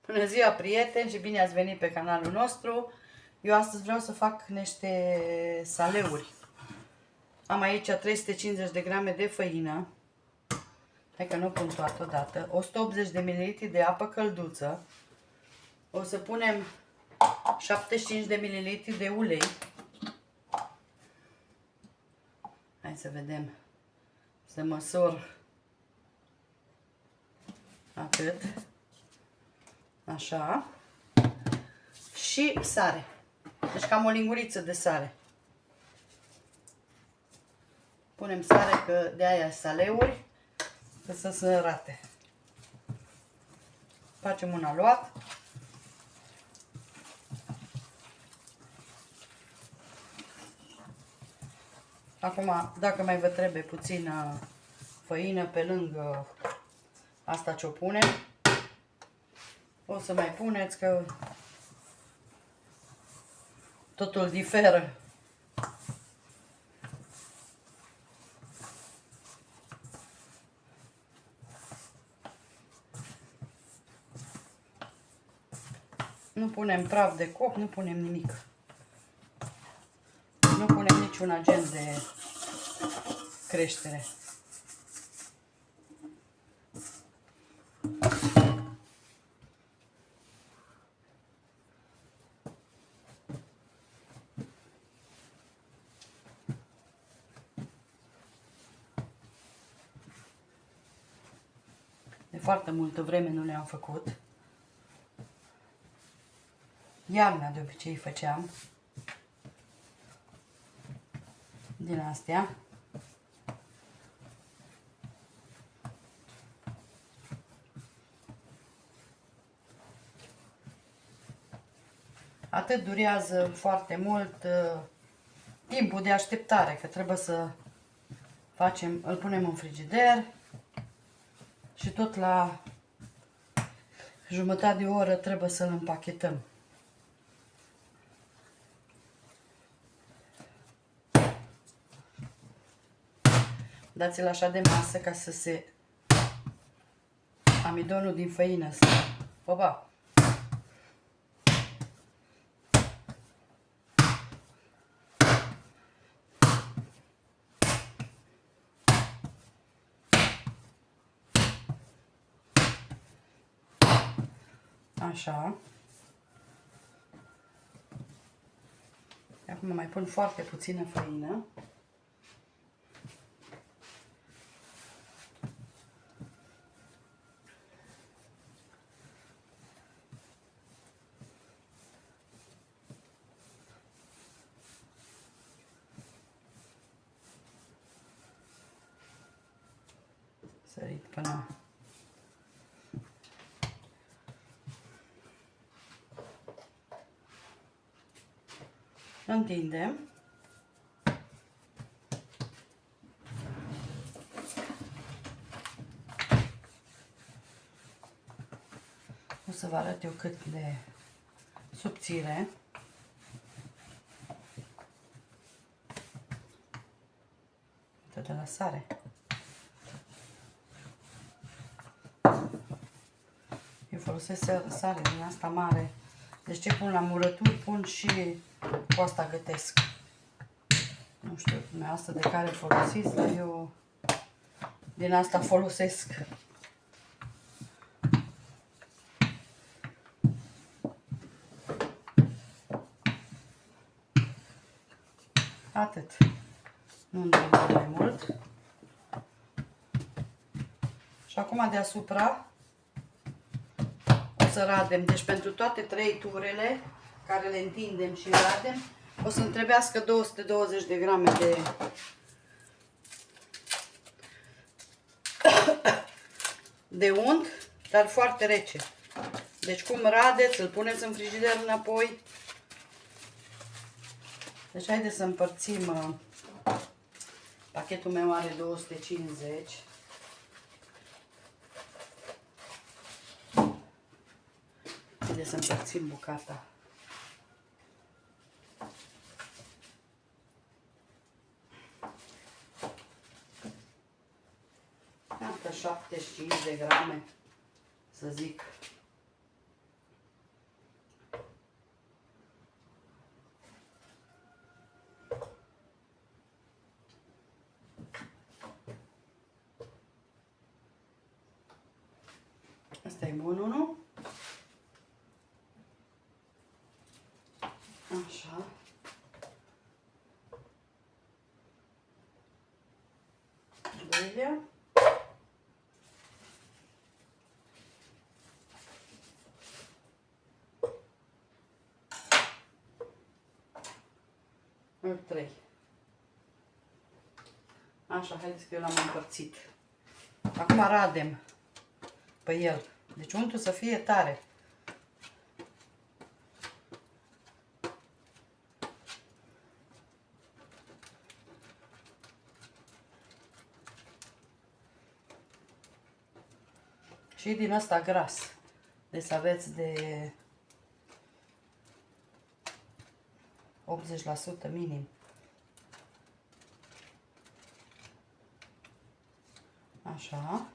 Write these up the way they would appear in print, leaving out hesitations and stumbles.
Bună ziua, prieteni, și bine ați venit pe canalul nostru. Eu astăzi vreau să fac niște saleuri. Am aici 350 de grame de făină. Hai că nu pun toată odată. 180 de ml de apă călduță. O să punem 75 de ml de ulei. Hai să vedem. Să măsor atât. Așa. Și sare. Deci cam o linguriță de sare. Punem sare, că de aia saleuri, că să se arate. Facem un aluat. Acum, dacă mai vă trebuie puțină făină pe lângă asta ce o punem, o să mai puneți, că totul diferă. Nu punem praf de coc, nu punem nimic. Nu punem niciun agent de creștere. De foarte multă vreme nu le-am făcut. Iarna de obicei făceam din astea. Atât durează foarte mult timpul de așteptare, că trebuie să facem, îl punem în frigider și tot la jumătate de oră trebuie să-l împachetăm. Dați-l așa de masă ca să se amidonul din făină să... Opa! Așa. Acum mai pun foarte puțină făină. Sărit până... Întindem. O să vă arăt eu cât de subțire. Uite, de la sare. Eu folosesc sare din asta mare. Deci ce pun la murături, pun și cu asta gătesc. Nu știu dumneavoastră de care folosiți, dar eu din asta folosesc. Atât. Nu îndrăgim mai mult. Și acum deasupra o să radem. Deci pentru toate 3 turele care le întindem și radem, o să-mi trebuiască 220 de grame de unt, dar foarte rece. Deci cum radeți, îl puneți în frigider înapoi. Deci haideți să împărțim. Pachetul meu are 250. Haideți să împărțim bucata. Cam 75 de grame, să zic. bun unul. Așa. Doilea. Al 3. Așa, haideți că eu l-am împărțit. Acum radem pe el. Deci untul să fie tare. Și din ăsta gras. Deci aveți de 80% minim. Așa.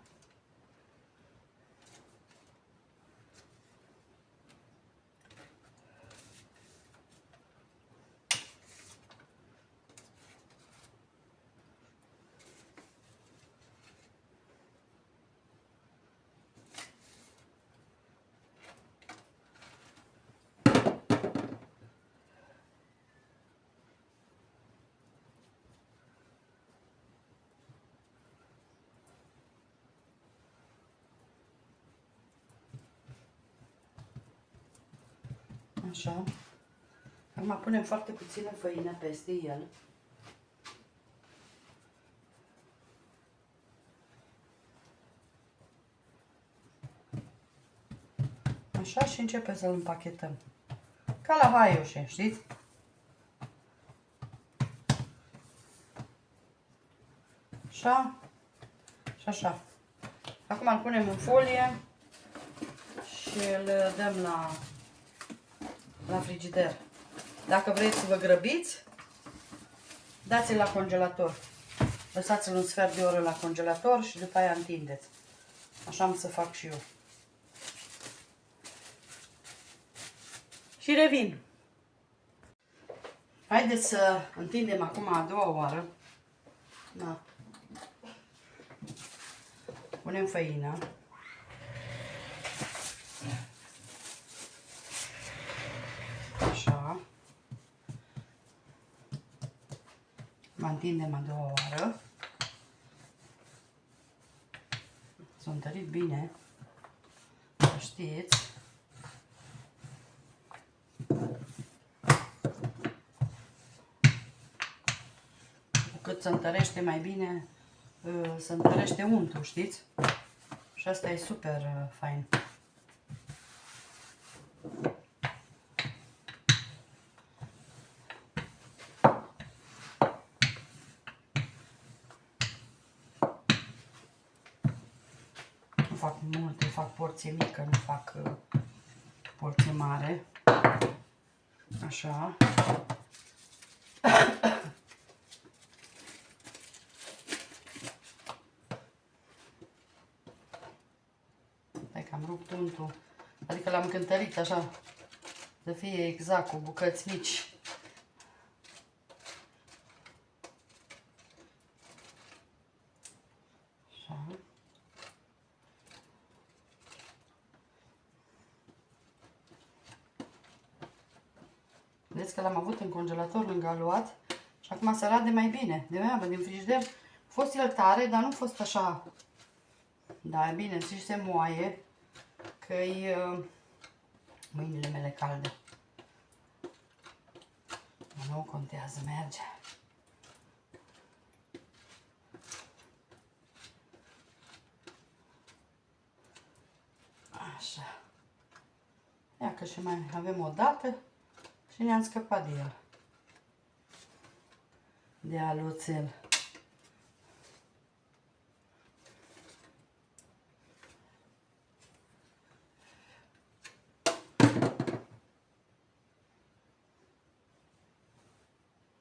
Așa. Acum punem foarte puțină făină peste el. Așa și începem să-l împachetăm. Ca la haioșe, știți? Așa. Și așa. Acum îl punem în folie și îl dăm la frigider. Dacă vreți să vă grăbiți, dați-l la congelator. Lăsați-l un sfert de oră la congelator și după aia întindeți. Așa am să fac și eu. Și revin. Haideți să întindem acum a doua oară. Da. Punem făină. Așa. Mă întindem a doua oară. S-a întărit bine. Să știți. Cu cât se întărește mai bine, se întărește untul, știți? Și asta e super fain. Nu fac multe, fac porție mică, nu fac porție mare. Așa. Hai că am rupt untul. Adică l-am cântărit așa. Să fie exact cu bucăți mici. Așa. Vedeți că l-am avut în congelator lângă aluat și acum se rade mai bine. De aia, din frigider, a fost el tare, dar nu a fost așa. Da, e bine, și se moaie, că-i mâinile mele calde. Nu contează, merge. Așa. Ia că și mai avem o dată și ne-am scăpat de el. De aluțel.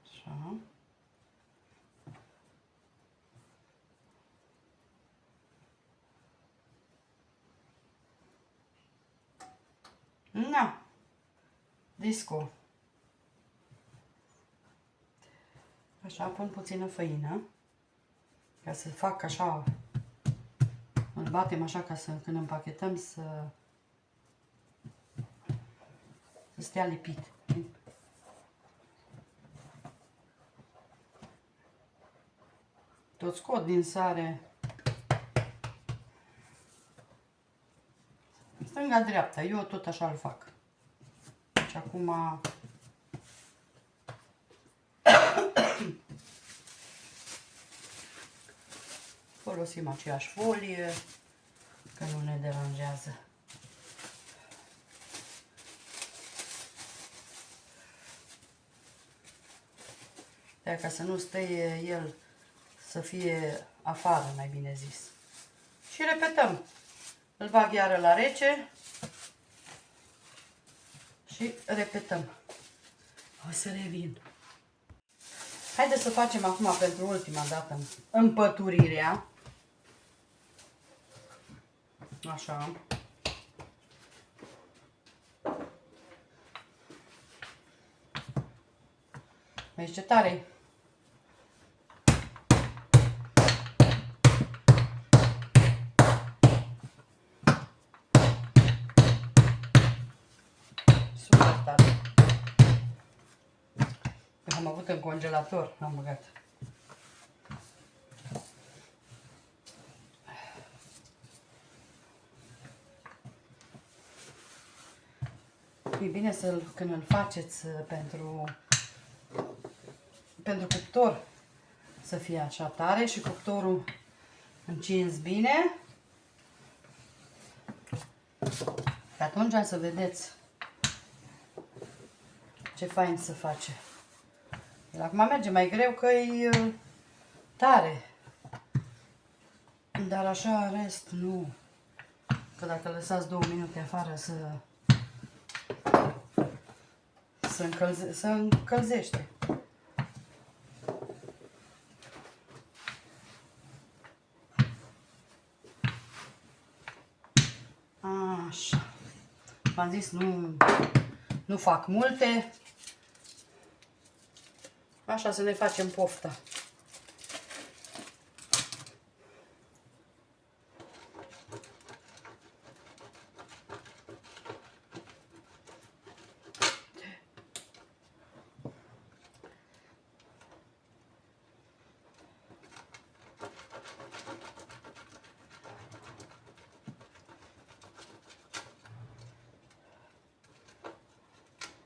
Așa. Na. Disco. Așa, pun puțină făină ca să fac așa, îl îl batem așa ca să, când împachetăm, să stea lipit. Tot scot din sare. Stânga-dreapta, eu tot așa îl fac. Și acum folosim aceeași folie, că nu ne deranjează. De ca să nu stăie el, să fie afară, mai bine zis. Și repetăm. Îl bag iară la rece și repetăm. O să revin. Haideți să facem acum pentru ultima dată împăturirea. Așa. Vezi ce tare-i? Super tare. Am avut în congelator, l-am băgat. E bine când îl faceți pentru cuptor să fie așa tare și cuptorul încins bine. Și atunci să vedeți ce fain se face. El acum merge mai greu că e tare. Dar așa în rest nu. Că dacă lăsați 2 minute afară să încălzește. Așa. V-am zis, nu fac multe. Așa să ne facem pofta.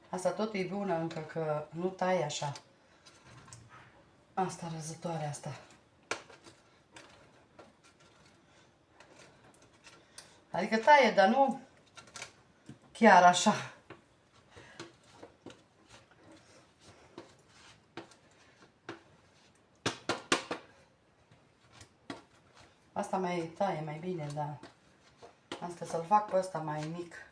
Asta tot e bună încă, că nu tai așa. Asta, răzătoarea asta. Adică taie, dar nu chiar așa. Asta mai taie mai bine, dar asta să-l fac pe ăsta mai mic.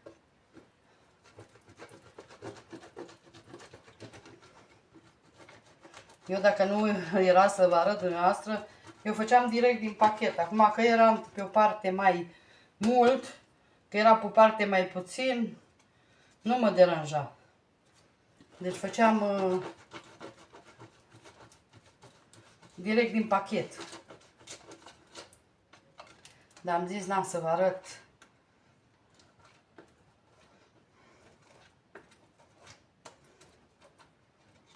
Eu dacă nu era să vă arăt dumneavoastră, eu făceam direct din pachet. Acum că eram pe o parte mai mult, că era pe o parte mai puțin, nu mă deranja. Deci făceam direct din pachet. Dar am zis, n-am să vă arăt.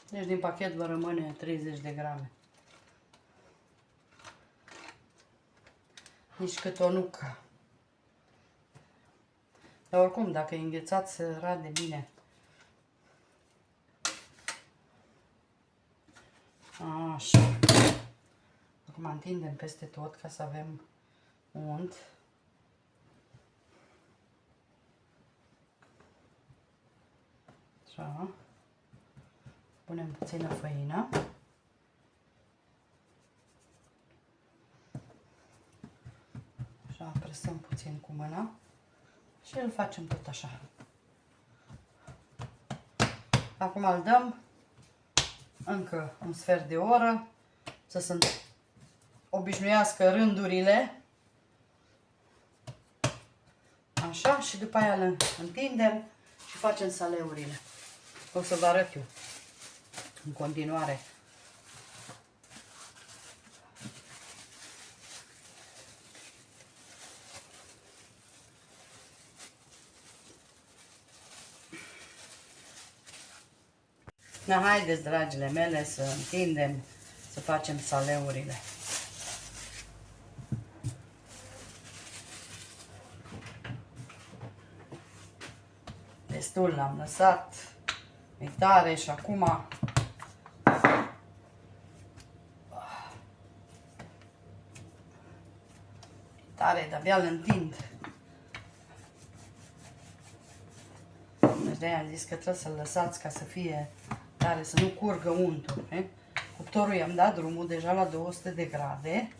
Deci din pachet vă rămâne 30 de grame. Nici cât o nucă. Dar oricum, dacă e înghețat, se rade bine. Așa. Acum întindem peste tot ca să avem unt. Așa. Punem puțină făină. Așa, presăm puțin cu mâna și îl facem tot așa. Acum îl dăm încă un sfert de oră să se obișnuiască rândurile. Așa, și după aia îl întindem și facem saleurile. O să vă arăt eu în continuare. Na, haideți, dragile mele, să întindem, să facem saleurile. Destul l-am lăsat, e tare și acum tare, de-abia îl întind. Deci de-aia am zis că trebuie să-l lăsați ca să fie tare, să nu curgă untul. Cuptorul i-am dat drumul deja la 200 de grade.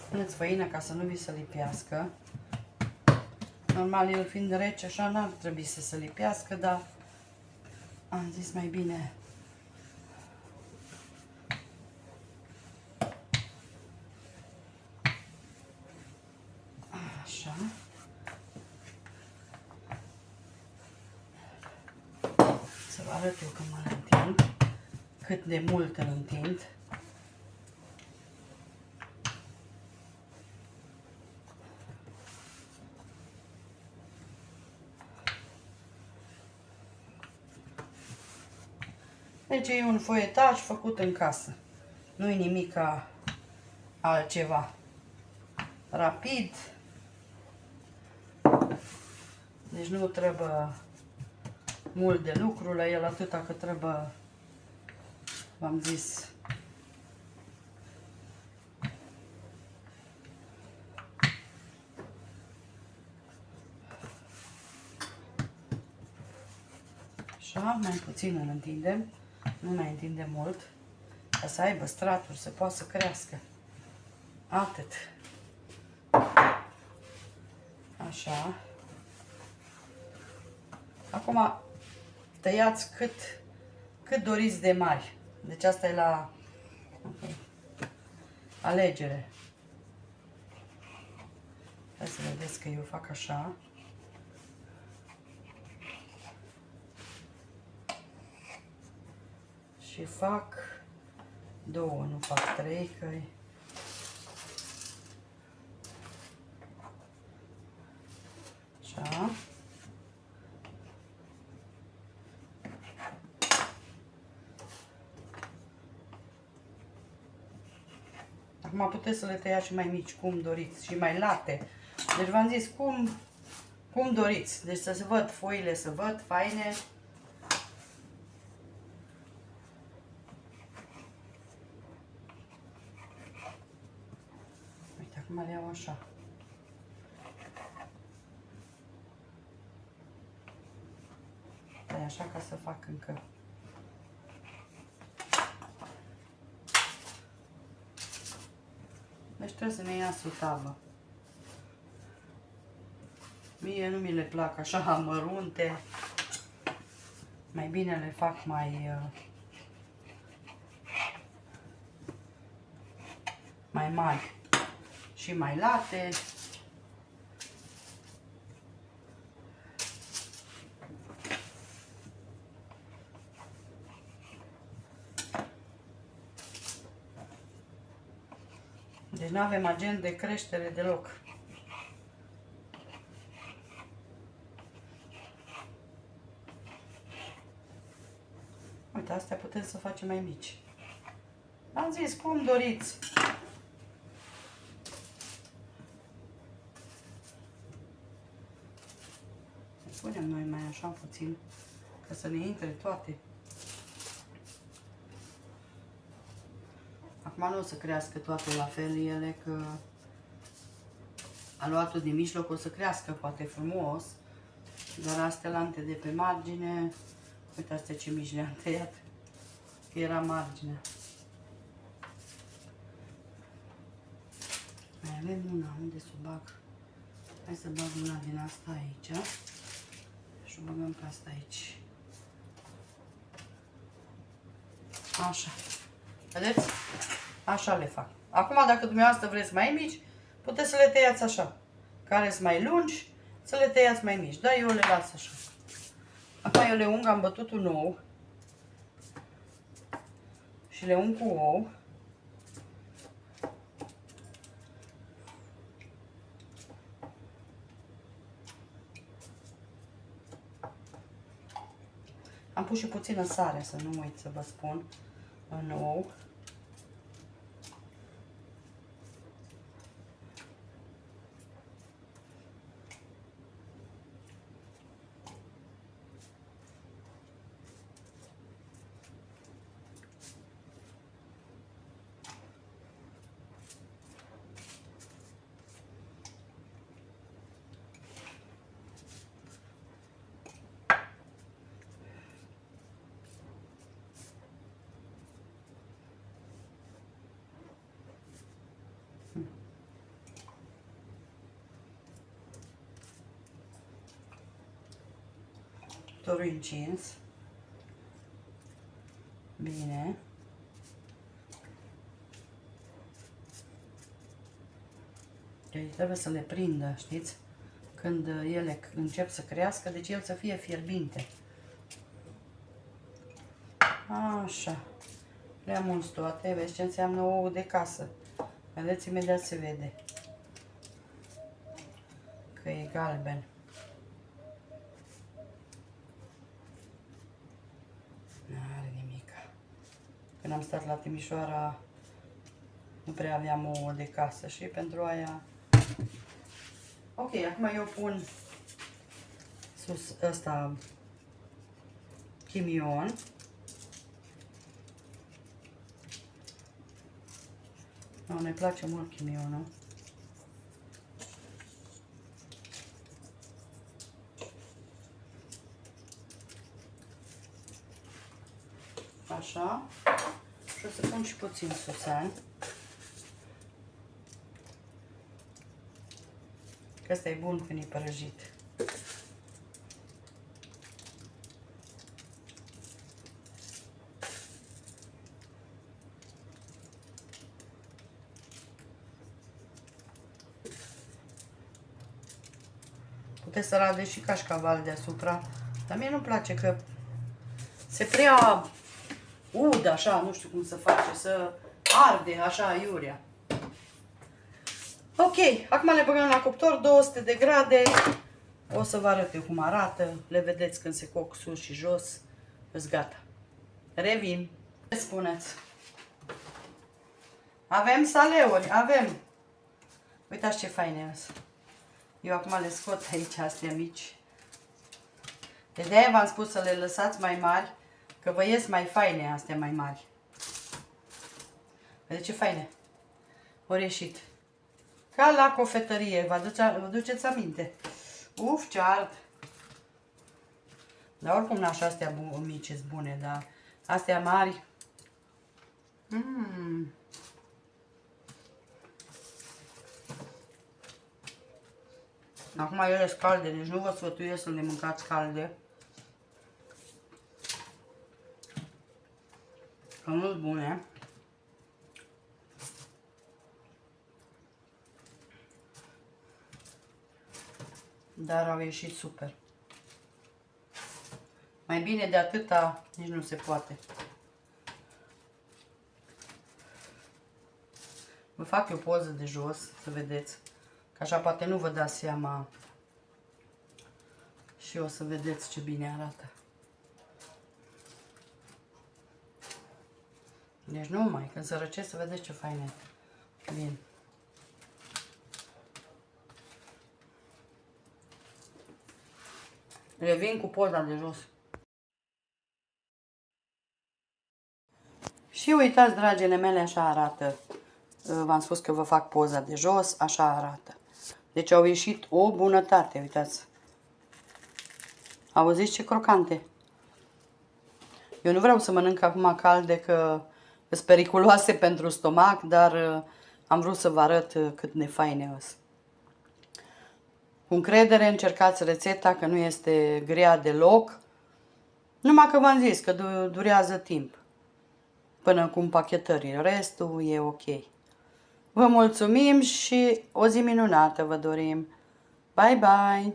Puneți făină ca să nu vi se lipească. Normal, el fiind rece, așa n-ar trebui să se lipească, dar am zis mai bine. Așa. Să vă arăt eu cum îl întind, cât de mult îl întind. Deci e un foietaj făcut în casă. Nu e nimic altceva. Rapid. Deci nu trebuie mult de lucru la el, atâta că trebuie, v-am zis, așa, mai puțin îl întindem, nu mai întindem mult, ca să aibă straturi, să poată să crească. Atât. Așa. Acum tăiați cât doriți de mari. Deci asta e la alegere. Hai să vedeți că eu fac așa. Și fac 2, nu fac 3, că -i... Așa. Acum puteți să le tăiați și mai mici, cum doriți, și mai late. Deci v-am zis cum doriți. Deci să se văd foile, să văd faine. Uite, acum le iau așa. Tai așa ca să fac încă. Deci trebuie să ne iasă o tavă. Mie nu mi le plac așa mărunte. Mai bine le fac mai mari și mai late. Deci nu avem agent de creștere deloc. Uite, astea putem să facem mai mici. Am zis, cum doriți. Punem noi mai așa puțin, ca să ne intre toate. Acum nu o să crească toate la fel ele, că aluatul din mijloc o să crească poate frumos, dar astea lante de pe margine, uite astea ce mici le-am tăiat, că era marginea. Mai avem una, unde să o bag? Hai să bag una din asta aici și o băgăm pe asta aici. Așa. Vedeți? Așa le fac. Acum, dacă dumneavoastră vreți mai mici, puteți să le tăiați așa. Care sunt mai lungi, să le tăiați mai mici. Dar eu le las așa. Acum eu le ung, am bătut un ou. Și le ung cu ou. pus și puțină sare, să nu uit să vă spun în ou. Torul încins. Bine. Deci trebuie să le prindă, știți? Când ele încep să crească, deci el să fie fierbinte. Așa. Le-am uns toate. Vezi ce înseamnă ou de casă. Vedeți, imediat se vede că e galben. N-are nimic. Când am stat la Timișoara, nu prea aveam ouă de casă și pentru aia... Ok, acum eu pun sus ăsta chimion. No, ne place mult chimionul. Așa. Și o să pun și puțin susan. Că ăsta e bun când e prăjit. Puteți să radeți și cașcaval deasupra. Dar mie nu-mi place că se prea ud așa, nu știu cum să face, să arde așa aiurea. Ok, acum le băgăm la cuptor, 200 de grade. O să vă arăt eu cum arată. Le vedeți când se coc sus și jos. Îs gata. Revin. Ce spuneți? Avem saleuri, avem. Uitați ce faine sunt. Eu acum le scot aici, astea mici. De-aia v-am spus să le lăsați mai mari, că vă ies mai faine astea mai mari. Vedeți ce faine? Au ieșit. Ca la cofetărie, vă duceți aminte. Uf, ce ard! Dar oricum n-aș astea mici sunt bune, dar astea mari... Acum ele sunt calde, deci nu vă sfătuiesc să le mâncați calde. Că nu sunt bune. Dar au ieșit super. Mai bine de atâta nici nu se poate. Vă fac eu poză de jos, să vedeți. Că așa poate nu vă dați seama. Și o să vedeți ce bine arată. Deci numai, când se răcesc, să vedeți ce faine vin. Revin cu poza de jos. Și uitați, dragile mele, așa arată. V-am spus că vă fac poza de jos, așa arată. Deci au ieșit o bunătate, uitați. Auziți ce crocante? Eu nu vreau să mănânc acum calde, că sunt periculoase pentru stomac, dar am vrut să vă arăt cât de faine sunt. Cu încredere încercați rețeta, că nu este grea deloc. Numai că v-am zis că durează timp până cu împachetării. Restul e ok. Vă mulțumim și o zi minunată vă dorim. Bye, bye!